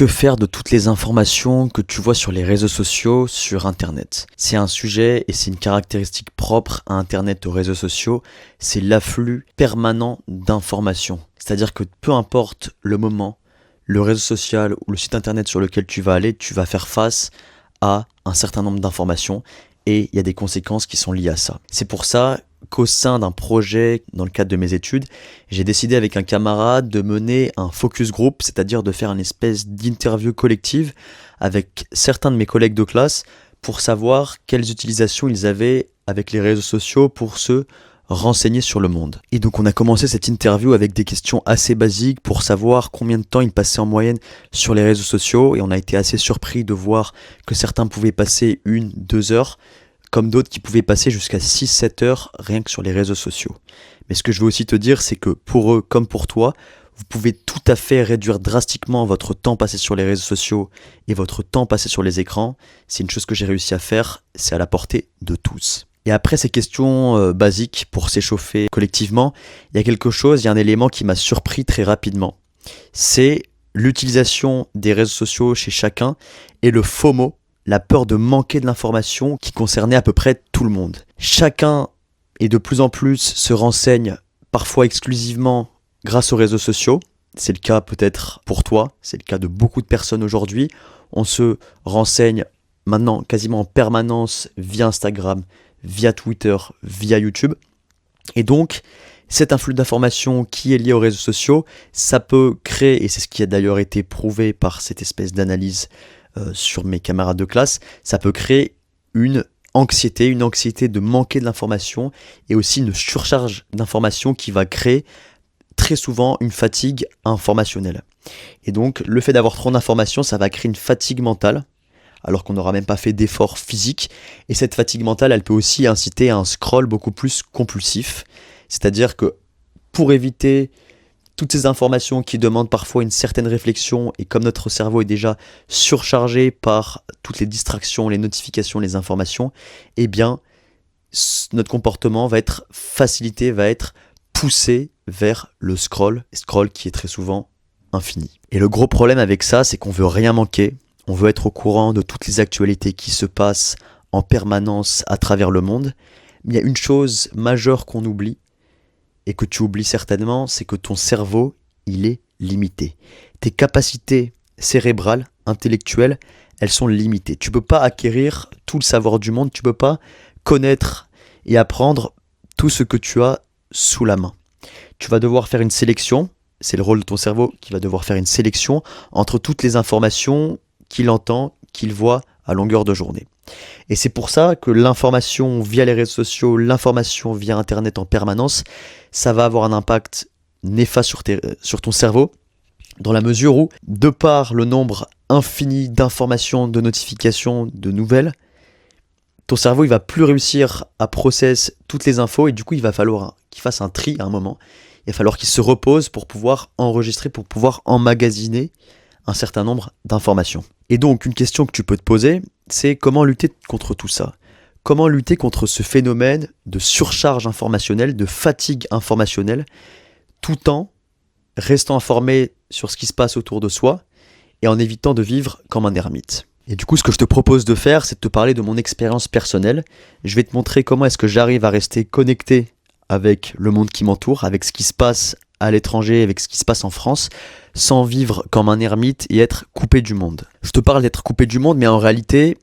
Que faire de toutes les informations que tu vois sur les réseaux sociaux, sur Internet? C'est un sujet et c'est une caractéristique propre à Internet, aux réseaux sociaux, c'est l'afflux permanent d'informations. C'est-à-dire que peu importe le moment, le réseau social ou le site Internet sur lequel tu vas aller, tu vas faire face à un certain nombre d'informations et il y a des conséquences qui sont liées à ça. C'est pour ça qu'au sein d'un projet, dans le cadre de mes études, j'ai décidé avec un camarade de mener un focus group, c'est-à-dire de faire une espèce d'interview collective avec certains de mes collègues de classe pour savoir quelles utilisations ils avaient avec les réseaux sociaux pour se renseigner sur le monde. Et donc on a commencé cette interview avec des questions assez basiques pour savoir combien de temps ils passaient en moyenne sur les réseaux sociaux, et on a été assez surpris de voir que certains pouvaient passer 1-2 heures, comme d'autres qui pouvaient passer jusqu'à 6-7 heures rien que sur les réseaux sociaux. Mais ce que je veux aussi te dire, c'est que pour eux comme pour toi, vous pouvez tout à fait réduire drastiquement votre temps passé sur les réseaux sociaux et votre temps passé sur les écrans. C'est une chose que j'ai réussi à faire, c'est à la portée de tous. Et après ces questions basiques pour s'échauffer collectivement, il y a un élément qui m'a surpris très rapidement. C'est l'utilisation des réseaux sociaux chez chacun et le FOMO, la peur de manquer de l'information qui concernait à peu près tout le monde. Chacun et de plus en plus se renseigne parfois exclusivement grâce aux réseaux sociaux. C'est le cas peut-être pour toi, c'est le cas de beaucoup de personnes aujourd'hui. On se renseigne maintenant quasiment en permanence via Instagram, via Twitter, via YouTube. Et donc, cet influx d'informations qui est lié aux réseaux sociaux, ça peut créer, et c'est ce qui a d'ailleurs été prouvé par cette espèce d'analyse sur mes camarades de classe, ça peut créer une anxiété de manquer de l'information et aussi une surcharge d'informations qui va créer très souvent une fatigue informationnelle. Et donc, le fait d'avoir trop d'informations, ça va créer une fatigue mentale, alors qu'on n'aura même pas fait d'effort physique. Et cette fatigue mentale, elle peut aussi inciter à un scroll beaucoup plus compulsif. C'est-à-dire que pour éviter toutes ces informations qui demandent parfois une certaine réflexion, et comme notre cerveau est déjà surchargé par toutes les distractions, les notifications, les informations, eh bien, notre comportement va être facilité, va être poussé vers le scroll qui est très souvent infini. Et le gros problème avec ça, c'est qu'on veut rien manquer. On veut être au courant de toutes les actualités qui se passent en permanence à travers le monde. Mais il y a une chose majeure qu'on oublie, et que tu oublies certainement, c'est que ton cerveau, il est limité. Tes capacités cérébrales, intellectuelles, elles sont limitées. Tu ne peux pas acquérir tout le savoir du monde, tu ne peux pas connaître et apprendre tout ce que tu as sous la main. Tu vas devoir faire une sélection, c'est le rôle de ton cerveau qui va devoir faire une sélection entre toutes les informations qu'il entend, qu'il voit à longueur de journée. Et c'est pour ça que l'information via les réseaux sociaux, l'information via Internet en permanence, ça va avoir un impact néfaste sur ton cerveau, dans la mesure où, de par le nombre infini d'informations, de notifications, de nouvelles, ton cerveau il va plus réussir à processer toutes les infos, et du coup il va falloir qu'il fasse un tri à un moment. Il va falloir qu'il se repose pour pouvoir enregistrer, pour pouvoir emmagasiner un certain nombre d'informations. Et donc une question que tu peux te poser, c'est comment lutter contre tout ça? Comment lutter contre ce phénomène de surcharge informationnelle, de fatigue informationnelle, tout en restant informé sur ce qui se passe autour de soi et en évitant de vivre comme un ermite? Et du coup, ce que je te propose de faire, c'est de te parler de mon expérience personnelle. Je vais te montrer comment est-ce que j'arrive à rester connecté avec le monde qui m'entoure, avec ce qui se passe à l'étranger, avec ce qui se passe en France, sans vivre comme un ermite et être coupé du monde. Je te parle d'être coupé du monde, mais en réalité,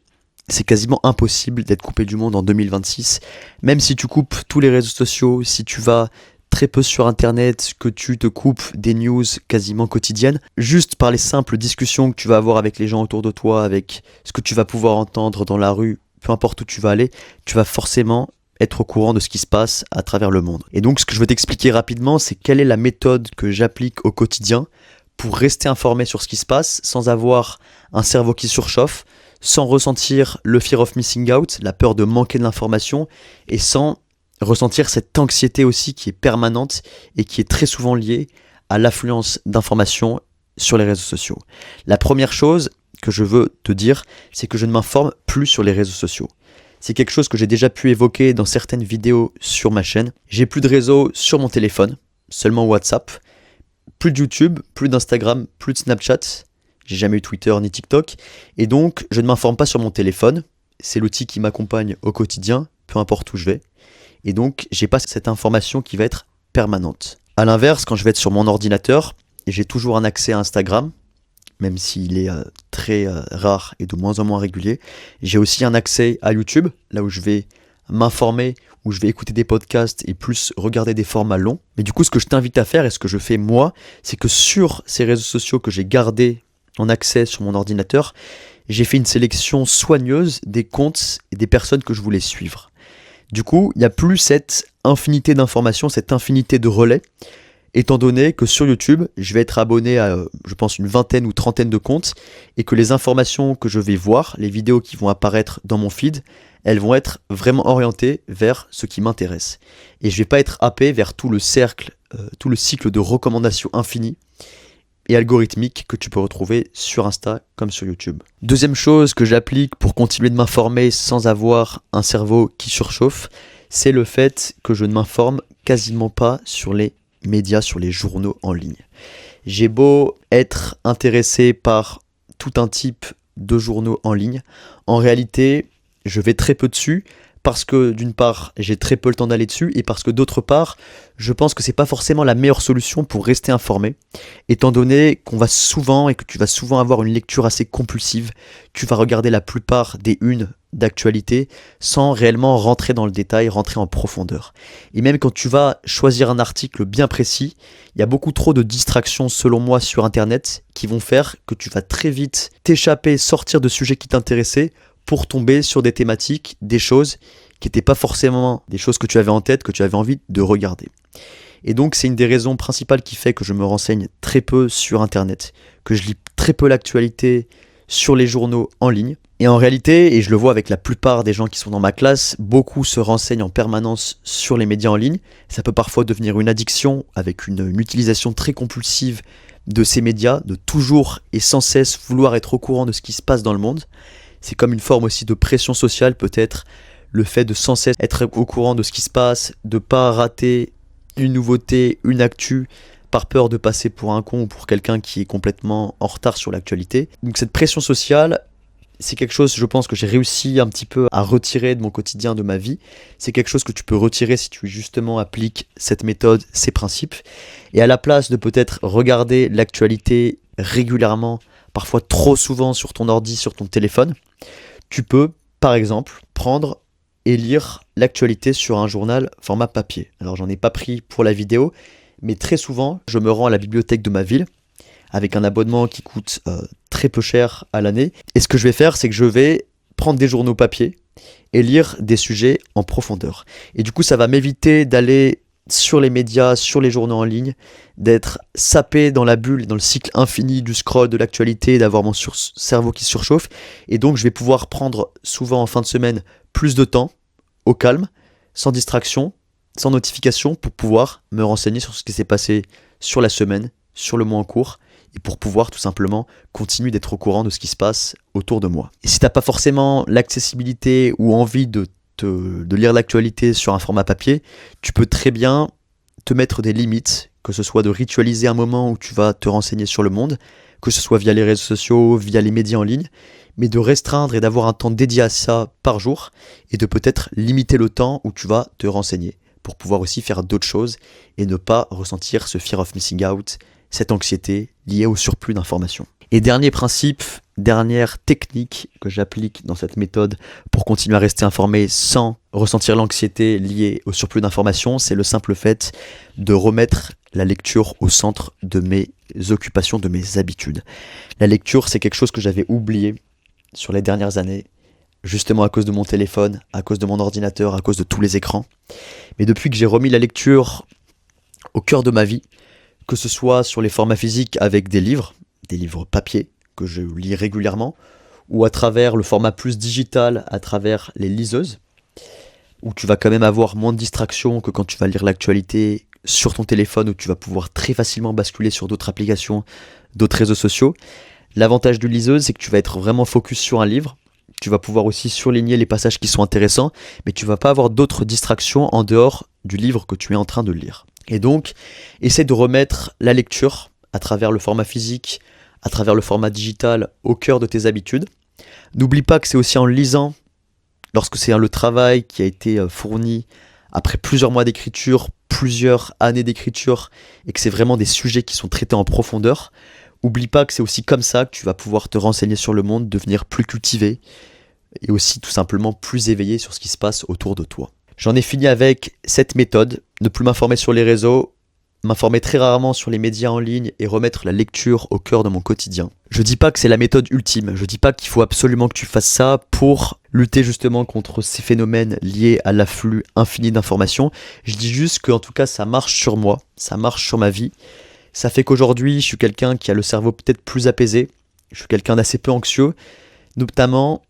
c'est quasiment impossible d'être coupé du monde en 2026. Même si tu coupes tous les réseaux sociaux, si tu vas très peu sur Internet, que tu te coupes des news quasiment quotidiennes, juste par les simples discussions que tu vas avoir avec les gens autour de toi, avec ce que tu vas pouvoir entendre dans la rue, peu importe où tu vas aller, tu vas forcément être au courant de ce qui se passe à travers le monde. Et donc ce que je veux t'expliquer rapidement, c'est quelle est la méthode que j'applique au quotidien pour rester informé sur ce qui se passe sans avoir un cerveau qui surchauffe, sans ressentir le fear of missing out, la peur de manquer de l'information, et sans ressentir cette anxiété aussi qui est permanente et qui est très souvent liée à l'affluence d'informations sur les réseaux sociaux. La première chose que je veux te dire, c'est que je ne m'informe plus sur les réseaux sociaux. C'est quelque chose que j'ai déjà pu évoquer dans certaines vidéos sur ma chaîne. J'ai plus de réseau sur mon téléphone, seulement WhatsApp, plus de YouTube, plus d'Instagram, plus de Snapchat. J'ai jamais eu Twitter ni TikTok. Et donc, je ne m'informe pas sur mon téléphone. C'est l'outil qui m'accompagne au quotidien, peu importe où je vais. Et donc, j'ai pas cette information qui va être permanente. À l'inverse, quand je vais être sur mon ordinateur, j'ai toujours un accès à Instagram, même s'il est très rare et de moins en moins régulier. J'ai aussi un accès à YouTube, là où je vais m'informer, où je vais écouter des podcasts et plus regarder des formats longs. Mais du coup, ce que je t'invite à faire et ce que je fais moi, c'est que sur ces réseaux sociaux que j'ai gardés en accès sur mon ordinateur, j'ai fait une sélection soigneuse des comptes et des personnes que je voulais suivre. Du coup, il n'y a plus cette infinité d'informations, cette infinité de relais, étant donné que sur YouTube, je vais être abonné à, je pense, une vingtaine ou trentaine de comptes, et que les informations que je vais voir, les vidéos qui vont apparaître dans mon feed, elles vont être vraiment orientées vers ce qui m'intéresse. Et je ne vais pas être happé vers tout le cycle de recommandations infinies et algorithmiques que tu peux retrouver sur Insta comme sur YouTube. Deuxième chose que j'applique pour continuer de m'informer sans avoir un cerveau qui surchauffe, c'est le fait que je ne m'informe quasiment pas sur les médias, sur les journaux en ligne. J'ai beau être intéressé par tout un type de journaux en ligne, en réalité, je vais très peu dessus parce que d'une part, j'ai très peu le temps d'aller dessus et parce que d'autre part, je pense que c'est pas forcément la meilleure solution pour rester informé, étant donné qu'on va souvent et que tu vas souvent avoir une lecture assez compulsive, tu vas regarder la plupart des unes d'actualité sans réellement rentrer dans le détail, rentrer en profondeur. Et même quand tu vas choisir un article bien précis, il y a beaucoup trop de distractions selon moi sur internet qui vont faire que tu vas très vite t'échapper, sortir de sujets qui t'intéressaient pour tomber sur des thématiques, des choses qui n'étaient pas forcément des choses que tu avais en tête, que tu avais envie de regarder. Et donc c'est une des raisons principales qui fait que je me renseigne très peu sur internet, que je lis très peu l'actualité sur les journaux en ligne. Et en réalité, et je le vois avec la plupart des gens qui sont dans ma classe, beaucoup se renseignent en permanence sur les médias en ligne. Ça peut parfois devenir une addiction avec une utilisation très compulsive de ces médias, de toujours et sans cesse vouloir être au courant de ce qui se passe dans le monde. C'est comme une forme aussi de pression sociale, peut-être le fait de sans cesse être au courant de ce qui se passe, de ne pas rater une nouveauté, une actu, par peur de passer pour un con ou pour quelqu'un qui est complètement en retard sur l'actualité. Donc cette pression sociale, c'est quelque chose, je pense, que j'ai réussi un petit peu à retirer de mon quotidien, de ma vie. C'est quelque chose que tu peux retirer si tu justement appliques cette méthode, ces principes. Et à la place de peut-être regarder l'actualité régulièrement, parfois trop souvent sur ton ordi, sur ton téléphone, tu peux, par exemple, prendre et lire l'actualité sur un journal format papier. Alors j'en ai pas pris pour la vidéo, mais très souvent, je me rends à la bibliothèque de ma ville avec un abonnement qui coûte très peu cher à l'année. Et ce que je vais faire, c'est que je vais prendre des journaux papier et lire des sujets en profondeur. Et du coup, ça va m'éviter d'aller sur les médias, sur les journaux en ligne, d'être sapé dans la bulle, dans le cycle infini du scroll, de l'actualité, d'avoir mon cerveau qui surchauffe. Et donc, je vais pouvoir prendre souvent en fin de semaine plus de temps, au calme, sans distraction, sans notification, pour pouvoir me renseigner sur ce qui s'est passé sur la semaine, sur le mois en cours, et pour pouvoir tout simplement continuer d'être au courant de ce qui se passe autour de moi. Et si tu n'as pas forcément l'accessibilité ou envie de lire l'actualité sur un format papier, tu peux très bien te mettre des limites, que ce soit de ritualiser un moment où tu vas te renseigner sur le monde, que ce soit via les réseaux sociaux, via les médias en ligne, mais de restreindre et d'avoir un temps dédié à ça par jour, et de peut-être limiter le temps où tu vas te renseigner, pour pouvoir aussi faire d'autres choses et ne pas ressentir ce fear of missing out, cette anxiété liée au surplus d'informations. Et dernier principe, dernière technique que j'applique dans cette méthode pour continuer à rester informé sans ressentir l'anxiété liée au surplus d'informations, c'est le simple fait de remettre la lecture au centre de mes occupations, de mes habitudes. La lecture, c'est quelque chose que j'avais oublié sur les dernières années, justement à cause de mon téléphone, à cause de mon ordinateur, à cause de tous les écrans. Mais depuis que j'ai remis la lecture au cœur de ma vie, que ce soit sur les formats physiques avec des livres papier que je lis régulièrement, ou à travers le format plus digital, à travers les liseuses, où tu vas quand même avoir moins de distractions que quand tu vas lire l'actualité sur ton téléphone, où tu vas pouvoir très facilement basculer sur d'autres applications, d'autres réseaux sociaux. L'avantage d'une liseuse, c'est que tu vas être vraiment focus sur un livre. Tu vas pouvoir aussi surligner les passages qui sont intéressants, mais tu vas pas avoir d'autres distractions en dehors du livre que tu es en train de lire. Et donc, essaie de remettre la lecture à travers le format physique, à travers le format digital au cœur de tes habitudes. N'oublie pas que c'est aussi en lisant, lorsque c'est le travail qui a été fourni après plusieurs mois d'écriture, plusieurs années d'écriture, et que c'est vraiment des sujets qui sont traités en profondeur. Oublie pas que c'est aussi comme ça que tu vas pouvoir te renseigner sur le monde, devenir plus cultivé, et aussi tout simplement plus éveillé sur ce qui se passe autour de toi. J'en ai fini avec cette méthode, ne plus m'informer sur les réseaux, m'informer très rarement sur les médias en ligne et remettre la lecture au cœur de mon quotidien. Je dis pas que c'est la méthode ultime, je dis pas qu'il faut absolument que tu fasses ça pour lutter justement contre ces phénomènes liés à l'afflux infini d'informations. Je dis juste que en tout cas ça marche sur moi, ça marche sur ma vie. Ça fait qu'aujourd'hui je suis quelqu'un qui a le cerveau peut-être plus apaisé, je suis quelqu'un d'assez peu anxieux, notamment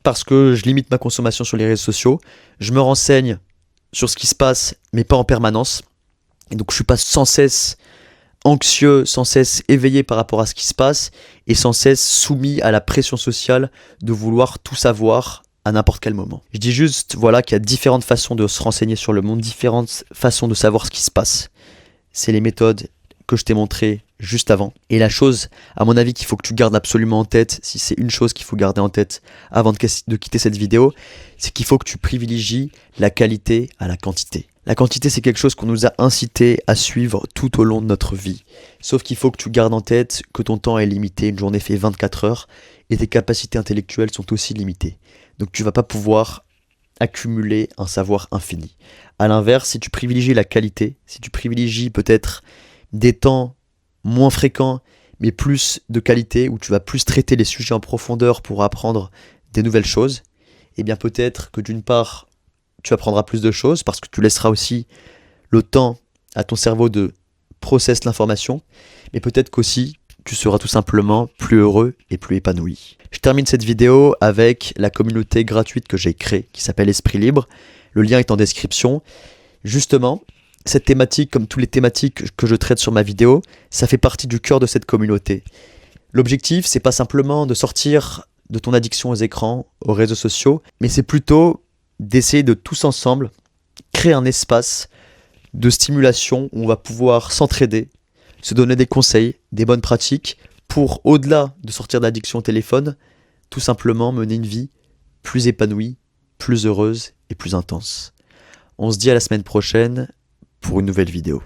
parce que je limite ma consommation sur les réseaux sociaux, je me renseigne sur ce qui se passe mais pas en permanence. Et donc je suis pas sans cesse anxieux, sans cesse éveillé par rapport à ce qui se passe et sans cesse soumis à la pression sociale de vouloir tout savoir à n'importe quel moment. Je dis juste voilà qu'il y a différentes façons de se renseigner sur le monde, différentes façons de savoir ce qui se passe. C'est les méthodes que je t'ai montrées juste avant. Et la chose, à mon avis, qu'il faut que tu gardes absolument en tête, si c'est une chose qu'il faut garder en tête avant de quitter cette vidéo, c'est qu'il faut que tu privilégies la qualité à la quantité. La quantité, c'est quelque chose qu'on nous a incité à suivre tout au long de notre vie. Sauf qu'il faut que tu gardes en tête que ton temps est limité, une journée fait 24 heures, et tes capacités intellectuelles sont aussi limitées. Donc tu vas pas pouvoir accumuler un savoir infini. A l'inverse, si tu privilégies la qualité, si tu privilégies peut-être des temps moins fréquents, mais plus de qualité, où tu vas plus traiter les sujets en profondeur pour apprendre des nouvelles choses, et bien peut-être que d'une part, tu apprendras plus de choses parce que tu laisseras aussi le temps à ton cerveau de process l'information, mais peut-être qu'aussi tu seras tout simplement plus heureux et plus épanoui. Je termine cette vidéo avec la communauté gratuite que j'ai créée qui s'appelle Esprit Libre. Le lien est en description. Justement, cette thématique, comme toutes les thématiques que je traite sur ma vidéo, ça fait partie du cœur de cette communauté. L'objectif, c'est pas simplement de sortir de ton addiction aux écrans, aux réseaux sociaux, mais c'est plutôt d'essayer de tous ensemble créer un espace de stimulation où on va pouvoir s'entraider, se donner des conseils, des bonnes pratiques pour, au-delà de sortir d'addiction au téléphone, tout simplement mener une vie plus épanouie, plus heureuse et plus intense. On se dit à la semaine prochaine pour une nouvelle vidéo.